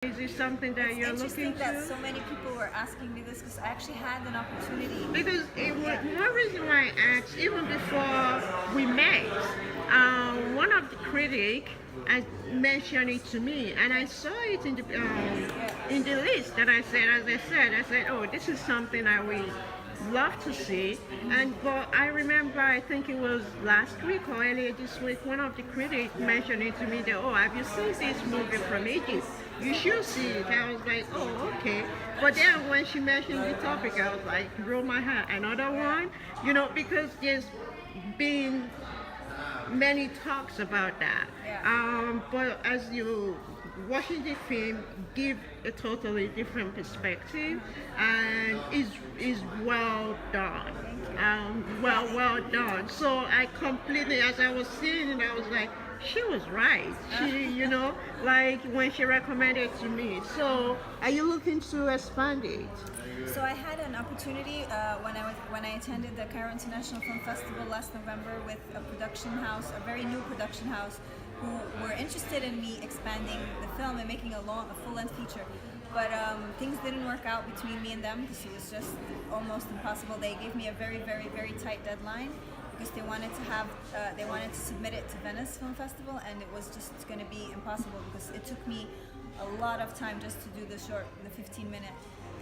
Is it something that you're looking Interesting that to? so many people were asking me this because I actually had an opportunity. Because one reason why I asked, even before we met, one of the critics mentioned it to me, and I saw it in the list that I said. As I said, oh, this is something I will love to see. And but I remember, I think it was last week or earlier this week, one of the critics mentioned it to me that, oh, have you seen this movie from Egypt? You should see it. I was like, oh, okay. But then when she mentioned the topic, I was like, roll my heart, another one, because there's been many talks about that. But as you watching the film, give a totally different perspective, and is well done. Well done. So I completely, as I was seeing it, I was like, she was right. Like when she recommended to me. So are you looking to expand it? So I had an opportunity when I attended the Cairo International Film Festival last November with a production house, a very new production house, who were interested in me expanding the film and making a full-length feature. But things didn't work out between me and them because it was just almost impossible. They gave me a very, very, very tight deadline because they wanted to submit it to Venice Film Festival, and it was just going to be impossible because it took me a lot of time just to do the 15-minute.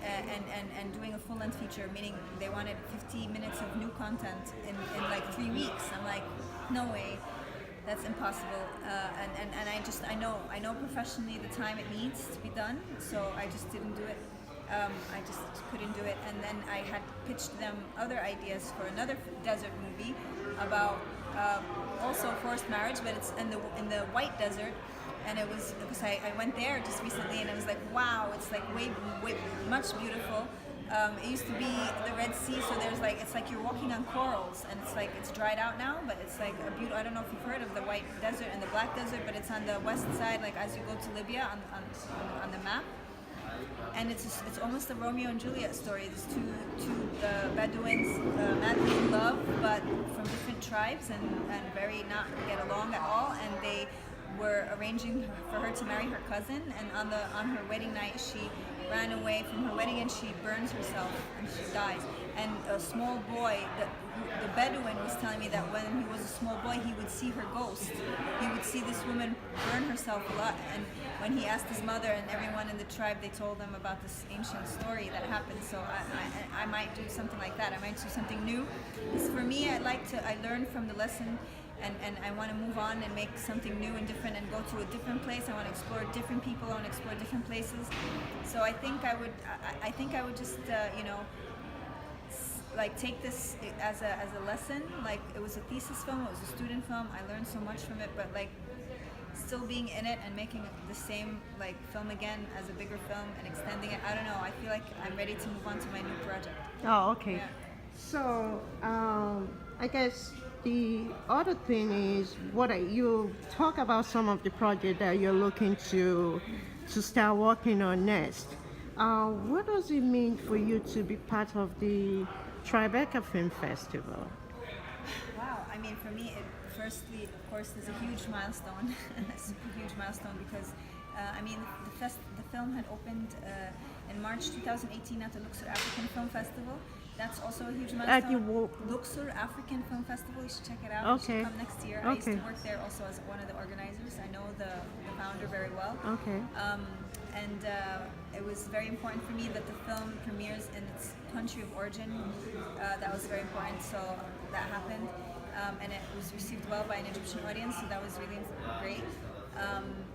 And doing a full-length feature, meaning they wanted 50 minutes of new content in like 3 weeks. I'm like, no way, that's impossible. And I know professionally the time it needs to be done, so I just didn't do it. I just couldn't do it. And then I had pitched them other ideas for another desert movie about also forced marriage, but it's in the White Desert. And it was because I went there just recently, and it was like, wow, it's like way much beautiful. It used to be the Red Sea, so it's like you're walking on corals, and it's like it's dried out now, but it's like a beautiful. I don't know if you've heard of the White Desert and the Black Desert, but it's on the west side, like as you go to Libya on the map. And it's almost a Romeo and Juliet story. There's two Bedouins madly in love, but from different tribes and very not get along at all, and they were arranging for her to marry her cousin, and on her wedding night she ran away from her wedding and she burns herself and she dies. And a small boy, the Bedouin was telling me that when he was a small boy he would see her ghost. He would see this woman burn herself a lot, and when he asked his mother and everyone in the tribe, they told him about this ancient story that happened. So I might do something like that. I might do something new. Because for me, I learned from the lesson, and I want to move on and make something new and different and go to a different place. I want to explore different people. I want to explore different places. So I think I would just like take this as a lesson. Like it was a thesis film, it was a student film. I learned so much from it, but like still being in it and making the same like film again as a bigger film and extending it. I don't know. I feel like I'm ready to move on to my new project. Oh, okay. Yeah. So I guess the other thing is you talk about some of the projects that you're looking to start working on next. What does it mean for you to be part of the Tribeca Film Festival? Wow, I mean, for me, firstly, of course, there's a huge milestone, a super huge milestone, because I mean, the film had opened in March 2018 at the Luxor African Film Festival. That's also a huge milestone. Luxor African Film Festival, you should check it out. Okay. You should come next year. Okay. I used to work there also as one of the organizers. I know the founder very well. Okay. And it was very important for me that the film premieres in its country of origin. That was very important, so that happened. And it was received well by an Egyptian audience, so that was really great.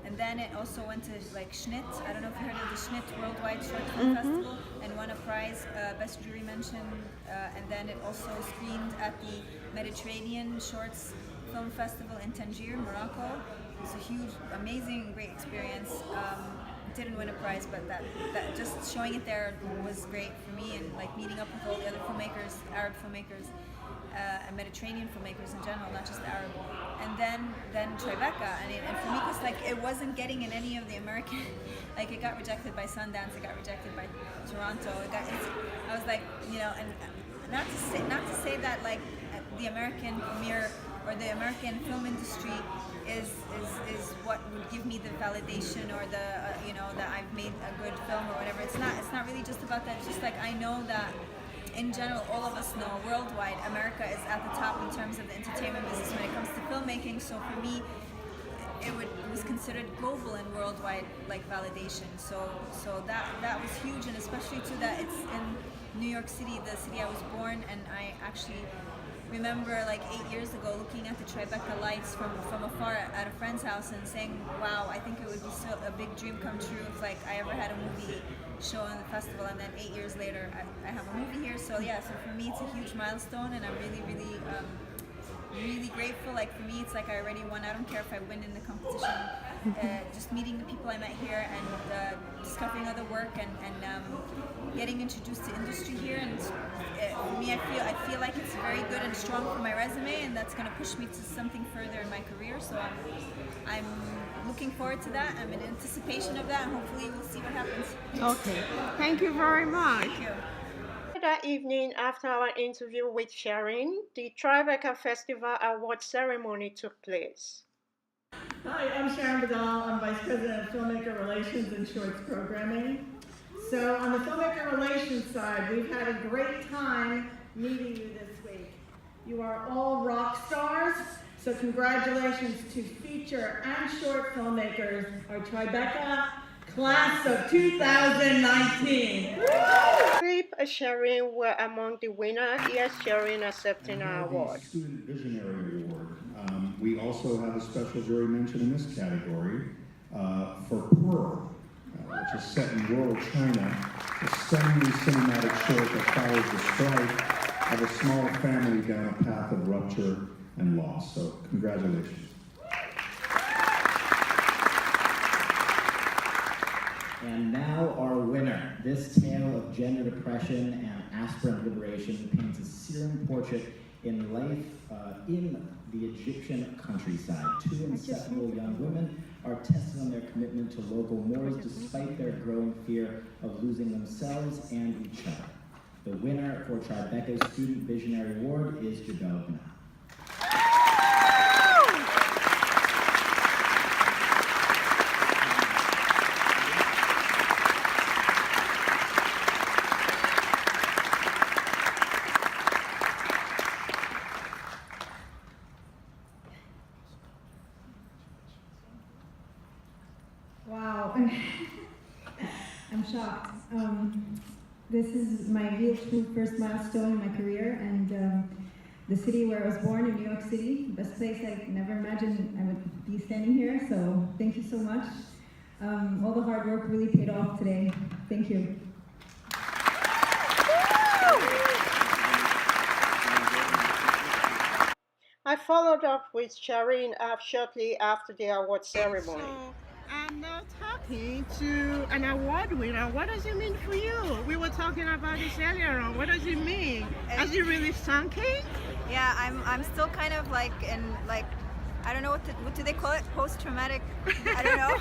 And then it also went to like Schnit. I don't know if you heard of the Schnit Worldwide Short Film Festival, and won a prize, Best Jury Mention. And then it also screened at the Mediterranean Shorts Film Festival in Tangier, Morocco. It was a huge, amazing, great experience. Didn't win a prize, but that just showing it there was great for me, and like meeting up with all the other filmmakers, Arab filmmakers, and Mediterranean filmmakers in general, not just Arab. And then Tribeca, and for me, because like it wasn't getting in any of the American, like it got rejected by Sundance, it got rejected by Toronto. I was like, and not to say that like the American premiere or the American film industry is what would give me the validation or the you know, that I've made a good film or whatever. It's not really just about that. It's just like, I know that in general, all of us know worldwide, America is at the top in terms of the entertainment business when it comes to filmmaking. So for me, it was considered global and worldwide, like, validation. So that was huge, and especially too that it's in New York City, the city I was born. And I actually remember, like, 8 years ago, looking at the Tribeca lights from afar at a friend's house and saying, wow, I think it would be so a big dream come true if, like, I ever had a movie show in the festival. And then 8 years later, I have a movie here. So yeah, so for me it's a huge milestone, and I'm really grateful. Like, for me, it's like I already won. I don't care if I win in the competition. Just meeting the people I met here and discovering other work and getting introduced to industry here. And for me, I feel like it's very good and strong for my resume, and that's going to push me to something further in my career. So I'm looking forward to that. I'm in anticipation of that, and hopefully we'll see what happens. Okay, thank you very much. Thank you. That evening, after our interview with Sharine, the Tribeca Festival Award ceremony took place. Hi, I'm Sharon Badal. I'm Vice President of Filmmaker Relations and Shorts Programming. So on the Filmmaker Relations side, we've had a great time meeting you this week. You are all rock stars, so congratulations to feature and short filmmakers, our Tribeca Class of 2019. Phillip and Sharine were among the winners. Here's Sharine accepting our award. The Student Visionary Award. We also have a special jury mention in this category for Pearl, which is set in rural China, a stunningly cinematic short that follows the strife of a small family down a path of rupture and loss. So, congratulations. And now our winner. This tale of gender depression and aspirant liberation paints a searing portrait in life in the Egyptian countryside. Two inseparable young women are tested on their commitment to local mores despite their growing fear of losing themselves and each other. The winner for Tribeca's Student Visionary Award is JEBEL. Wow, I'm shocked. This is my real true first milestone in my career, and the city where I was born, in New York City, the best place I never imagined I would be standing here, so thank you so much. All the hard work really paid off today. Thank you. I followed up with Sharine shortly after the award ceremony. So, I'm now talking to an award winner. What does it mean for you? We were talking about this earlier on. What does it mean? Has it really sunk in? Yeah, I'm still kind of like in, like, I don't know what do they call it? Post-traumatic. I don't know.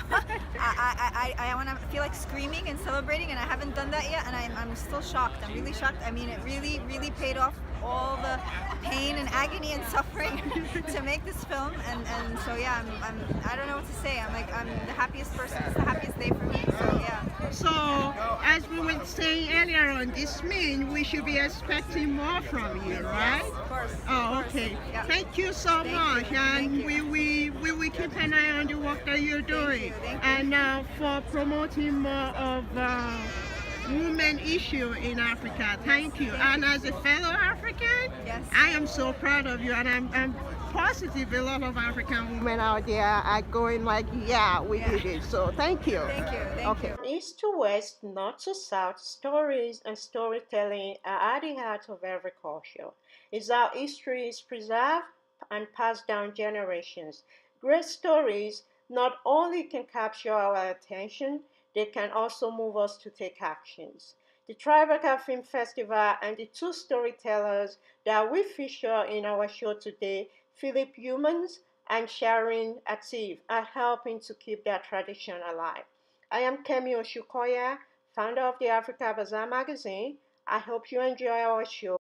I want to feel like screaming and celebrating, and I haven't done that yet, and I'm still shocked. I'm really shocked. I mean, it really paid off all the pain and agony and suffering to make this film, and so yeah, I don't know what to say. I'm the happiest person. It's the happiest day for me. So yeah. So, as we were saying earlier on, this means we should be expecting more from you, right? Yes, of course. Oh, okay. Yeah. Thank you so much, and you. we will keep an eye on the work that you're doing. Thank you. And for promoting more of women issue in Africa. Thank you. And as a fellow African, Yes. I am so proud of you, and I'm positive a lot of African women out there are going like, yeah, we did it. So thank you. Thank you. Okay. From east to west, north to south, stories and storytelling are at the heart of every culture. It's how history is preserved and passed down generations. Great stories not only can capture our attention, they can also move us to take actions. The Tribeca Film Festival and the two storytellers that we feature in our show today, Phillip YOUMANS and SHARINE ATIF, are helping to keep that tradition alive. I am Kemi Oshukoya, founder of the Africa Bazaar magazine. I hope you enjoy our show.